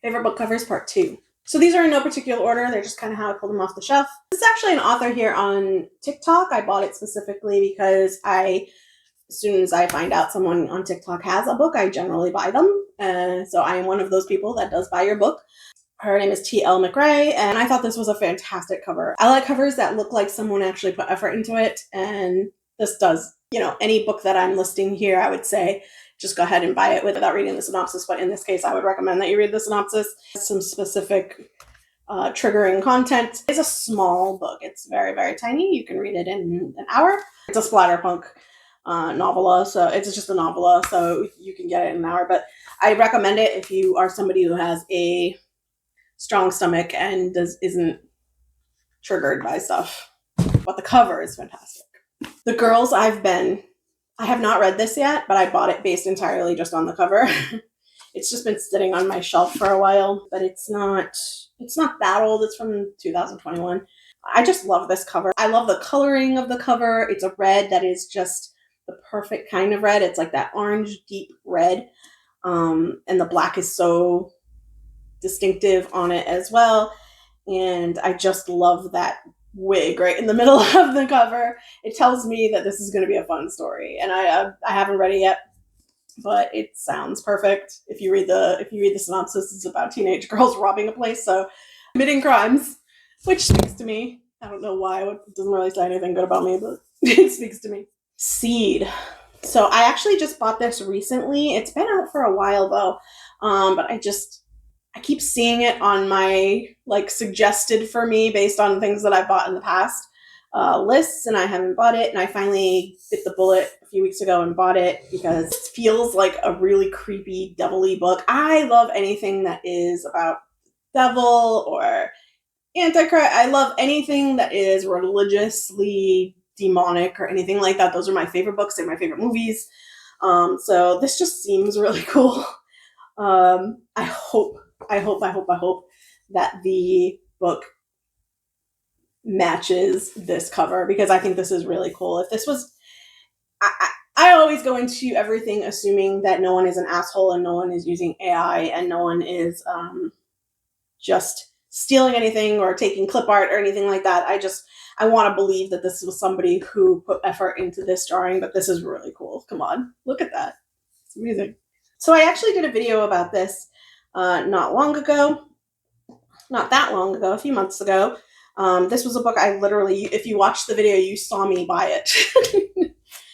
Favorite book covers part 2. So these are in no particular order. They're just kind of how I pulled them off the shelf. This is actually an author here on TikTok. I bought it specifically because as soon as I find out someone on TikTok has a book, I generally buy them. So I am one of those people that does buy your book. Her name is T.L. McRae, and I thought this was a fantastic cover. I like covers that look like someone actually put effort into it, and this does. You know, any book that I'm listing here, I would say just go ahead and buy it without reading the synopsis, but in this case, I would recommend that you read the synopsis. Some specific triggering content. It's a small book. It's very, very tiny. You can read it in an hour. It's a splatterpunk novella, so it's just a novella, so you can get it in an hour, but I recommend it if you are somebody who has a strong stomach and isn't triggered by stuff. But the cover is fantastic. The Girls I've Been. I have not read this yet, but I bought it based entirely just on the cover. It's just been sitting on my shelf for a while, but it's not that old. It's from 2021. I just love this cover. I love the coloring of the cover. It's a red that is just the perfect kind of red. It's like that orange deep red. And the black is so distinctive on it as well. And I just love that wig right in the middle of the cover. It tells me that this is going to be a fun story, and I haven't read it yet, but it sounds perfect. If you read the synopsis, it's about teenage girls robbing a place, so committing crimes, which speaks to me. I don't know why. It doesn't really say anything good about me, but it speaks to me. Seed. So I actually just bought this recently. It's been out for a while though, but I keep seeing it on my suggested for me based on things that I've bought in the past lists, and I haven't bought it. And I finally bit the bullet a few weeks ago and bought it because it feels like a really creepy, devil-y book. I love anything that is about devil or antichrist. I love anything that is religiously demonic or anything like that. Those are my favorite books. They're my favorite movies. So this just seems really cool. I hope that the book matches this cover, because I think this is really cool. If this was, I always go into everything assuming that no one is an asshole and no one is using AI and no one is just stealing anything or taking clip art or anything like that. I want to believe that this was somebody who put effort into this drawing, but this is really cool. Come on, look at that. It's amazing. So I actually did a video about this not that long ago, a few months ago. This was a book I literally, if you watched the video, you saw me buy it.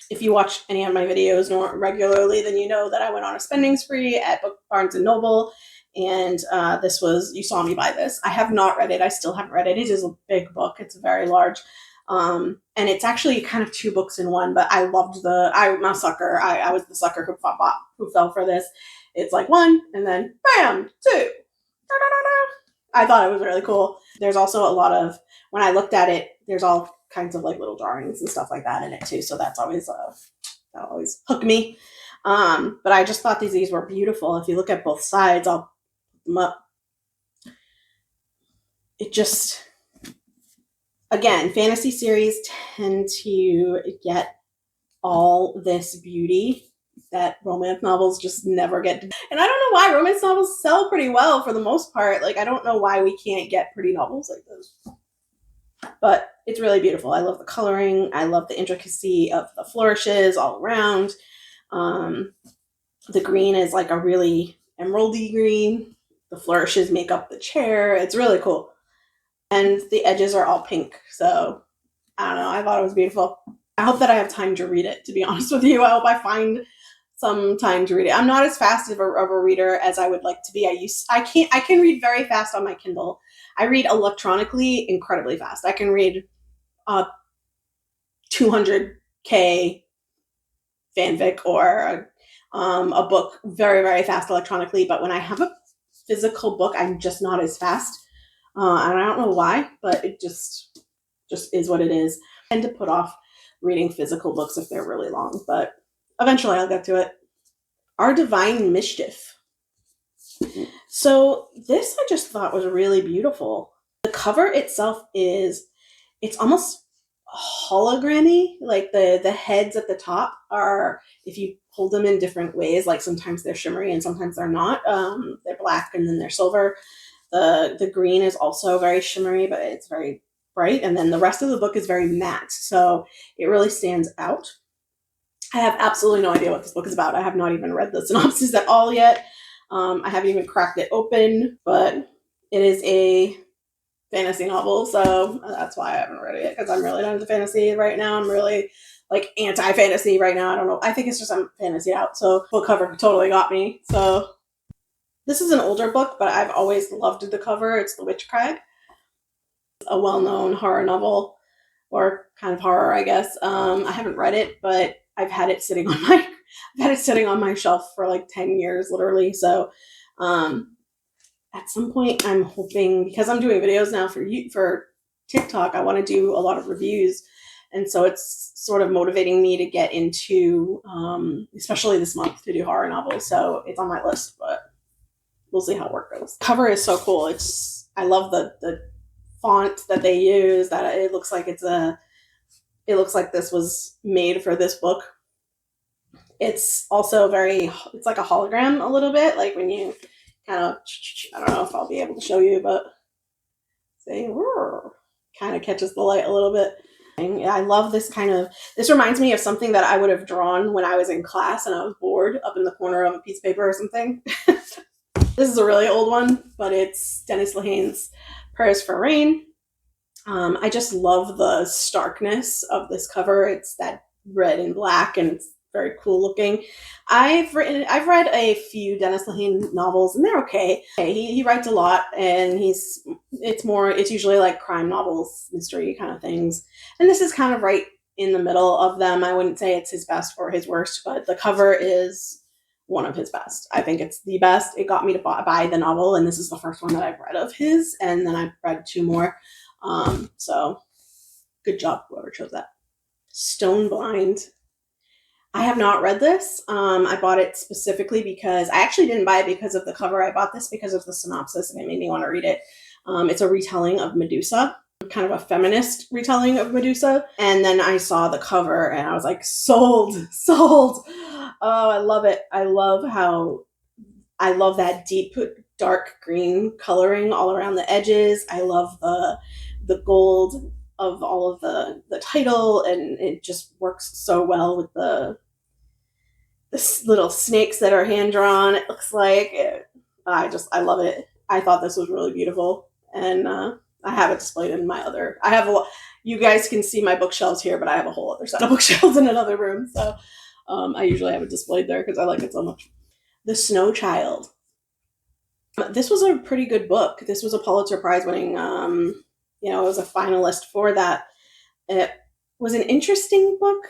If you watch any of my videos regularly, then you know that I went on a spending spree at Barnes & Noble, and you saw me buy this. I have not read it. I still haven't read it. It is a big book. It's very large. And it's actually kind of 2 books in one, but I'm a sucker. I was the sucker who fell for this. It's like 1, and then bam, 2. I thought it was really cool. There's also a lot of, when I looked at it, there's all kinds of little drawings and stuff like that in it too. So that always hooked me. But I just thought these were beautiful. If you look at both sides, I'll put them up. It just, again, fantasy series tend to get all this beauty that romance novels just never get. And I don't know why romance novels sell pretty well for the most part. I don't know why we can't get pretty novels like this. But it's really beautiful. I love the coloring. I love the intricacy of the flourishes all around. The green is a really emeraldy green. The flourishes make up the chair. It's really cool. And the edges are all pink. So, I don't know. I thought it was beautiful. I hope that I have time to read it, to be honest with you. I hope I find some time to read it. I'm not as fast of a reader as I would like to be. I can read very fast on my Kindle. I read electronically incredibly fast. I can read 200K fanfic or a book very, very fast electronically. But when I have a physical book, I'm just not as fast. And I don't know why, but it just is what it is. I tend to put off reading physical books if they're really long, but eventually I'll get to it. Our Divine Mischief. So this I just thought was really beautiful. The cover itself it's almost hologrammy. Like the heads at the top are, if you hold them in different ways, like sometimes they're shimmery and sometimes they're not. They're black and then they're silver. The green is also very shimmery, but it's very bright. And then the rest of the book is very matte, so it really stands out. I have absolutely no idea what this book is about. I have not even read the synopsis at all yet. I haven't even cracked it open, but it is a fantasy novel, so that's why I haven't read it yet, because I'm really not into fantasy right now. I'm really like anti-fantasy right now. I don't know. I think it's just I'm fantasy out, so book cover totally got me. So this is an older book, but I've always loved the cover. It's The Witch Crag, a well-known horror novel, or kind of horror, I guess. I haven't read it, but I've had it sitting on my shelf for like 10 years, literally. So at some point, I'm hoping, because I'm doing videos now for TikTok, I want to do a lot of reviews, and so it's sort of motivating me to get into, especially this month, to do horror novels. So it's on my list, but we'll see how work goes. Cover is so cool. I love the font that they use. That it looks like it looks like this was made for this book. It's also it's like a hologram a little bit, like when you kind of, I don't know if I'll be able to show you, but say, kind of catches the light a little bit. And I love this this reminds me of something that I would have drawn when I was in class and I was bored up in the corner of a piece of paper or something. This is a really old one, but it's Dennis Lehane's Prayers for Rain. I just love the starkness of this cover. It's that red and black, and it's very cool looking. I've read a few Dennis Lehane novels, and they're okay. He writes a lot, and it's usually like crime novels, mystery kind of things. And this is kind of right in the middle of them. I wouldn't say it's his best or his worst, but the cover is one of his best. I think it's the best. It got me to buy the novel, and this is the first one that I've read of his, and then I've read two more. So good job, whoever chose that. Stone Blind. I have not read this. I bought it specifically because I actually didn't buy it because of the cover. I bought this because of the synopsis, and it made me want to read it. It's a retelling of Medusa, kind of a feminist retelling of Medusa. And then I saw the cover and I was like, sold. Oh, I love it. I love that deep, dark green coloring all around the edges. I love the gold of all of the title, and it just works so well with the little snakes that are hand drawn. It looks like I love it. I thought this was really beautiful, and I have it displayed in my other. You guys can see my bookshelves here, but I have a whole other set of bookshelves in another room. So I usually have it displayed there because I like it so much. The Snow Child. This was a pretty good book. This was a Pulitzer Prize winning. It was a finalist for that. It was an interesting book.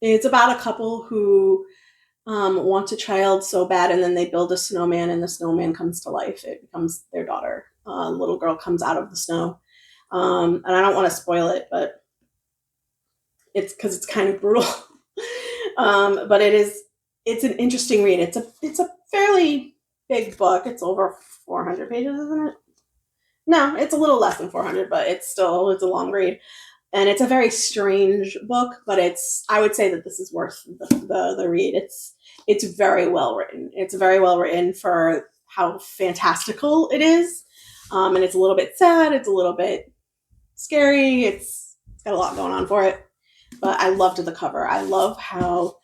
It's about a couple who want a child so bad, and then they build a snowman, and the snowman comes to life. It becomes their daughter. A little girl comes out of the snow. And I don't want to spoil it, but it's because it's kind of brutal. But it's an interesting read. It's a fairly big book. It's over 400 pages, isn't it? No, it's a little less than 400, but it's a long read. And it's a very strange book, but I would say that this is worth the read. It's very well written. It's very well written for how fantastical it is. And it's a little bit sad. It's a little bit scary. It's got a lot going on for it. But I loved the cover. I love how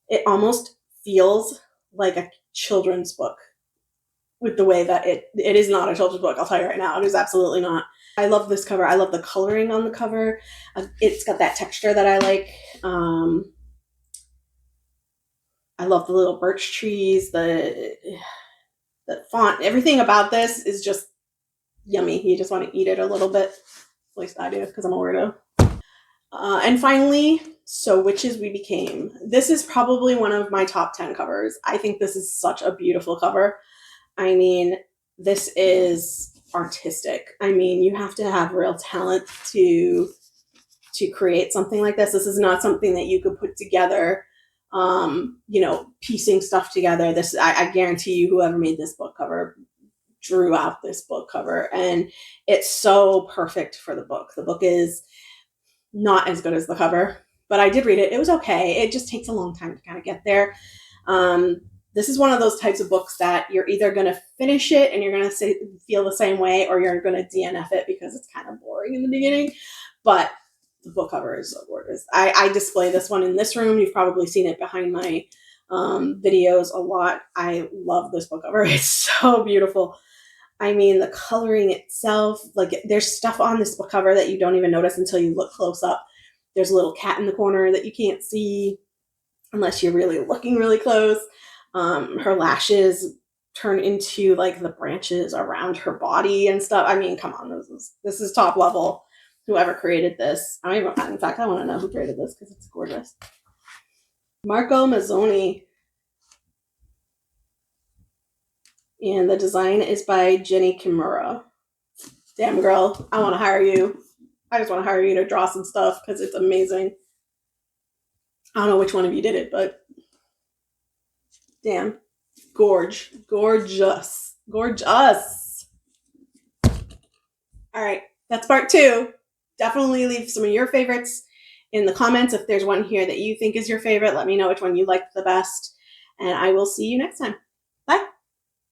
it almost feels like a children's book, with the way that it is not a children's book. I'll tell you right now, it is absolutely not. I love this cover. I love the coloring on the cover. It's got that texture that I like. I love the little birch trees, the font. Everything about this is just yummy. You just want to eat it a little bit. At least I do, because I'm a weirdo. And finally, So Witches We Became. This is probably one of my top 10 covers. I think this is such a beautiful cover. I mean, this is artistic. I mean, you have to have real talent to create something like this. This is not something that you could put together, piecing stuff together. I guarantee you, whoever made this book cover drew out this book cover, and it's so perfect for the book. The book is Not as good as the cover, but I did read it. It was okay. It just takes a long time to kind of get there. This is one of those types of books that you're either going to finish it and you're going to feel the same way, or you're going to DNF it because it's kind of boring in the beginning. But the book cover is so gorgeous. I display this one in this room. You've probably seen it behind my videos a lot. I love this book cover. It's so beautiful. I mean, the coloring itself, like there's stuff on this book cover that you don't even notice until you look close up. There's a little cat in the corner that you can't see unless you're really looking really close. Her lashes turn into like the branches around her body and stuff. I mean, come on, this is top level. Whoever created this, in fact, I want to know who created this because it's gorgeous. Marco Mazzoni. And the design is by Jenny Kimura. Damn, girl, I want to hire you. I just want to hire you to draw some stuff because it's amazing. I don't know which one of you did it, but damn. Gorgeous. Gorgeous. All right, that's part 2. Definitely leave some of your favorites in the comments. If there's one here that you think is your favorite, let me know which one you liked the best. And I will see you next time. Bye.